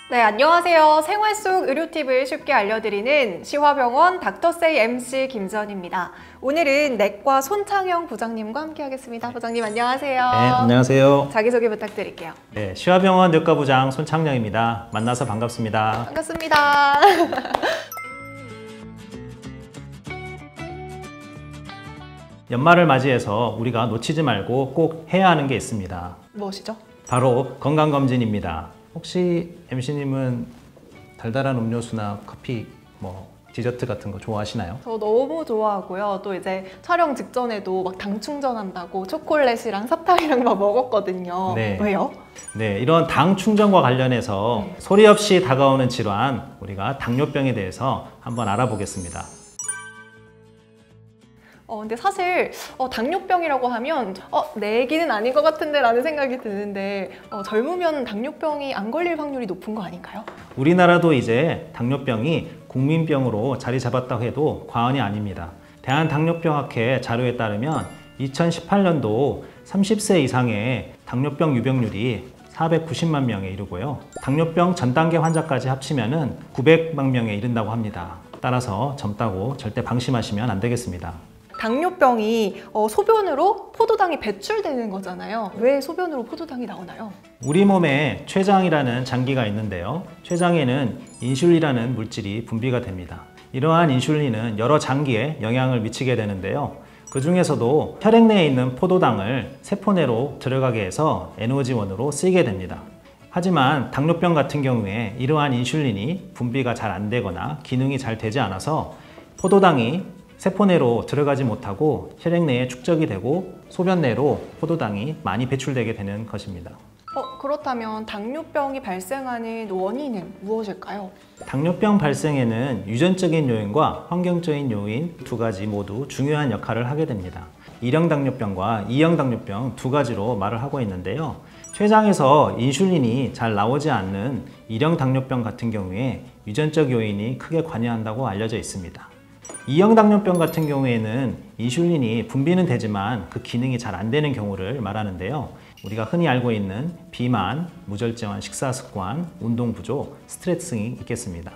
네, 안녕하세요. 생활 속 의료 팁을 쉽게 알려드리는 시화병원 닥터세이 MC 김지연입니다. 오늘은 내과 손창영 부장님과 함께하겠습니다. 부장님 안녕하세요. 네, 안녕하세요. 자기소개 부탁드릴게요. 네, 시화병원 내과부장 손창영입니다. 만나서 반갑습니다. 반갑습니다. 연말을 맞이해서 우리가 놓치지 말고 꼭 해야 하는 게 있습니다. 무엇이죠? 바로 건강검진입니다. 혹시 MC님은 달달한 음료수나 커피, 디저트 같은 거 좋아하시나요? 저 너무 좋아하고요. 또 이제 촬영 직전에도 막 당 충전한다고 초콜릿이랑 사탕이랑 막 먹었거든요. 네. 왜요? 네, 이런 당 충전과 관련해서 소리 없이 다가오는 질환, 우리가 당뇨병에 대해서 한번 알아보겠습니다. 근데 사실 당뇨병이라고 하면 내 얘기는 아닌 것 같은데 라는 생각이 드는데 젊으면 당뇨병이 안 걸릴 확률이 높은 거 아닌가요? 우리나라도 이제 당뇨병이 국민병으로 자리 잡았다고 해도 과언이 아닙니다. 대한당뇨병학회 자료에 따르면 2018년도 30세 이상의 당뇨병 유병률이 490만 명에 이르고요. 당뇨병 전 단계 환자까지 합치면 900만 명에 이른다고 합니다. 따라서 젊다고 절대 방심하시면 안 되겠습니다. 당뇨병이 소변으로 포도당이 배출되는 거잖아요. 왜 소변으로 포도당이 나오나요? 우리 몸에 췌장이라는 장기가 있는데요. 췌장에는 인슐린이라는 물질이 분비가 됩니다. 이러한 인슐린은 여러 장기에 영향을 미치게 되는데요. 그 중에서도 혈액 내에 있는 포도당을 세포내로 들어가게 해서 에너지원으로 쓰이게 됩니다. 하지만 당뇨병 같은 경우에 이러한 인슐린이 분비가 잘 안 되거나 기능이 잘 되지 않아서 포도당이 세포내로 들어가지 못하고 혈액 내에 축적이 되고 소변 내로 포도당이 많이 배출되게 되는 것입니다. 그렇다면 당뇨병이 발생하는 원인은 무엇일까요? 당뇨병 발생에는 유전적인 요인과 환경적인 요인 두 가지 모두 중요한 역할을 하게 됩니다. 1형 당뇨병과 2형 당뇨병 두 가지로 말을 하고 있는데요. 췌장에서 인슐린이 잘 나오지 않는 1형 당뇨병 같은 경우에 유전적 요인이 크게 관여한다고 알려져 있습니다. 2형 당뇨병 같은 경우에는 인슐린이 분비는 되지만 그 기능이 잘 안 되는 경우를 말하는데요. 우리가 흔히 알고 있는 비만, 무절제한 식사 습관, 운동 부족, 스트레스 등이 있겠습니다.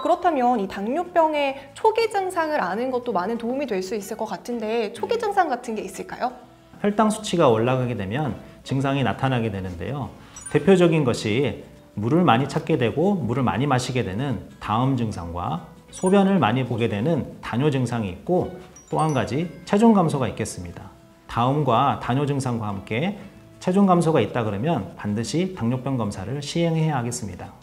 그렇다면 이 당뇨병의 초기 증상을 아는 것도 많은 도움이 될 수 있을 것 같은데 초기 증상 같은 게 있을까요? 혈당 수치가 올라가게 되면 증상이 나타나게 되는데요. 대표적인 것이 물을 많이 찾게 되고 물을 많이 마시게 되는 다음 증상과 소변을 많이 보게 되는 다뇨 증상이 있고 또 한 가지 체중 감소가 있겠습니다. 다음과 다뇨 증상과 함께 체중 감소가 있다 그러면 반드시 당뇨병 검사를 시행해야 하겠습니다.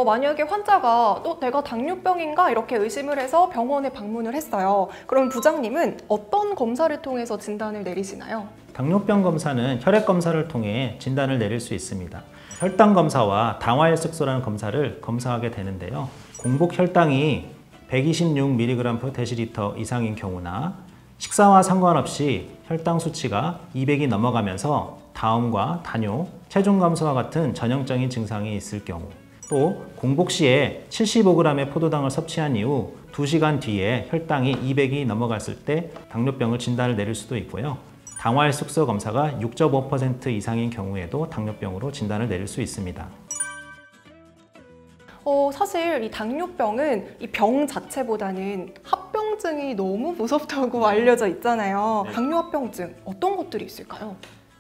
만약에 환자가 내가 당뇨병인가 이렇게 의심을 해서 병원에 방문을 했어요. 그럼 부장님은 어떤 검사를 통해서 진단을 내리시나요? 당뇨병 검사는 혈액 검사를 통해 진단을 내릴 수 있습니다. 혈당 검사와 당화혈색소라는 검사를 검사하게 되는데요. 공복 혈당이 126mg/dL 이상인 경우나 식사와 상관없이 혈당 수치가 200이 넘어가면서 다음과 다뇨, 체중 감소와 같은 전형적인 증상이 있을 경우, 또 공복 시에 75g의 포도당을 섭취한 이후 2시간 뒤에 혈당이 200이 넘어갔을 때 당뇨병을 진단을 내릴 수도 있고요. 당화혈색소 검사가 6.5% 이상인 경우에도 당뇨병으로 진단을 내릴 수 있습니다. 사실 이 당뇨병은 이 병 자체보다는 합병증이 너무 무섭다고 알려져 있잖아요. 당뇨합병증 어떤 것들이 있을까요?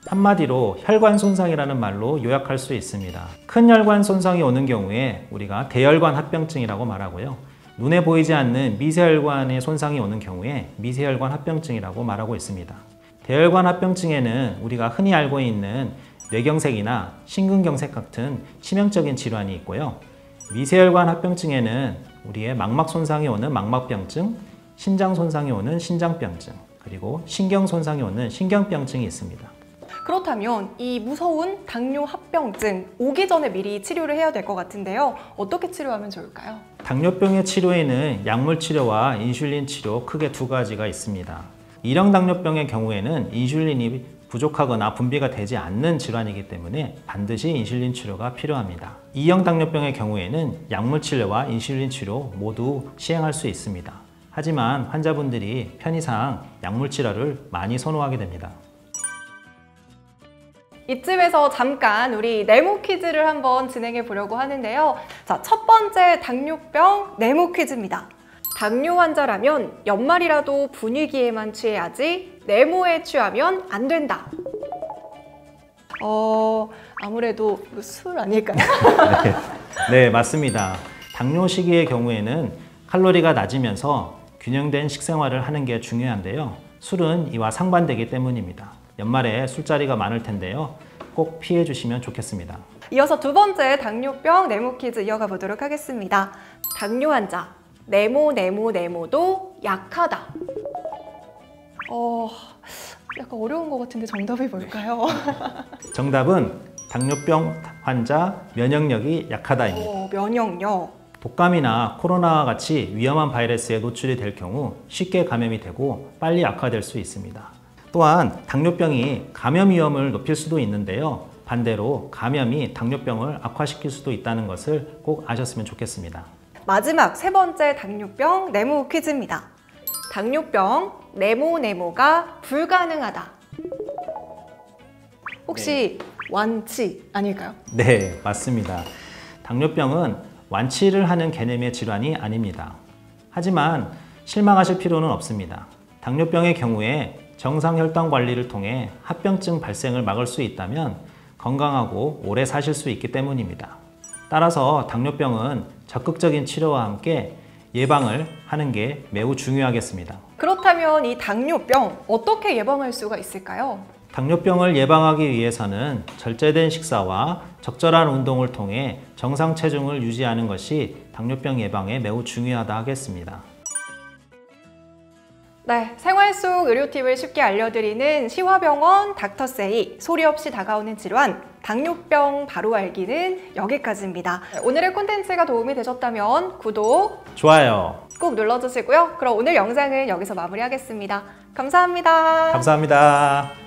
한마디로 혈관 손상이라는 말로 요약할 수 있습니다. 큰 혈관 손상이 오는 경우에 우리가 대혈관 합병증이라고 말하고요. 눈에 보이지 않는 미세혈관의 손상이 오는 경우에 미세혈관 합병증이라고 말하고 있습니다. 대혈관 합병증에는 우리가 흔히 알고 있는 뇌경색이나 심근경색 같은 치명적인 질환이 있고요. 미세혈관 합병증에는 우리의 망막 손상이 오는 망막병증, 신장 손상이 오는 신장병증, 그리고 신경 손상이 오는 신경병증이 있습니다. 그렇다면 이 무서운 당뇨합병증 오기 전에 미리 치료를 해야 될 것 같은데요. 어떻게 치료하면 좋을까요? 당뇨병의 치료에는 약물 치료와 인슐린 치료 크게 두 가지가 있습니다. 1형 당뇨병의 경우에는 인슐린이 부족하거나 분비가 되지 않는 질환이기 때문에 반드시 인슐린 치료가 필요합니다. 2형 당뇨병의 경우에는 약물 치료와 인슐린 치료 모두 시행할 수 있습니다. 하지만 환자분들이 편의상 약물 치료를 많이 선호하게 됩니다. 이쯤에서 잠깐 우리 네모 퀴즈를 한번 진행해 보려고 하는데요. 자, 첫 번째 당뇨병 네모 퀴즈입니다. 당뇨 환자라면 연말이라도 분위기에만 취해야지 네모에 취하면 안 된다. 아무래도 술 아닐까요? 네, 맞습니다. 당뇨 시기의 경우에는 칼로리가 낮으면서 균형된 식생활을 하는 게 중요한데요. 술은 이와 상반되기 때문입니다. 연말에 술자리가 많을 텐데요. 꼭 피해 주시면 좋겠습니다. 이어서 두 번째 당뇨병 네모 퀴즈 이어가 보도록 하겠습니다. 당뇨 환자, 네모도 약하다. 약간 어려운 것 같은데 정답이 뭘까요? 정답은 당뇨병 환자 면역력이 약하다입니다. 면역력. 독감이나 코로나와 같이 위험한 바이러스에 노출이 될 경우 쉽게 감염이 되고 빨리 악화될 수 있습니다. 또한 당뇨병이 감염 위험을 높일 수도 있는데요. 반대로 감염이 당뇨병을 악화시킬 수도 있다는 것을 꼭 아셨으면 좋겠습니다. 마지막 세 번째 당뇨병 네모 퀴즈입니다. 당뇨병 네모가 불가능하다. 혹시 완치 아닐까요? 네, 맞습니다. 당뇨병은 완치를 하는 개념의 질환이 아닙니다. 하지만 실망하실 필요는 없습니다. 당뇨병의 경우에 정상 혈당 관리를 통해 합병증 발생을 막을 수 있다면 건강하고 오래 사실 수 있기 때문입니다. 따라서 당뇨병은 적극적인 치료와 함께 예방을 하는 게 매우 중요하겠습니다. 그렇다면 이 당뇨병 어떻게 예방할 수가 있을까요? 당뇨병을 예방하기 위해서는 절제된 식사와 적절한 운동을 통해 정상 체중을 유지하는 것이 당뇨병 예방에 매우 중요하다 하겠습니다. 네, 생활 속 의료 팁을 쉽게 알려드리는 시화병원 닥터세이 소리 없이 다가오는 질환 당뇨병 바로 알기는 여기까지입니다. 오늘의 콘텐츠가 도움이 되셨다면 구독, 좋아요. 꼭 눌러주시고요. 그럼 오늘 영상은 여기서 마무리하겠습니다. 감사합니다. 감사합니다.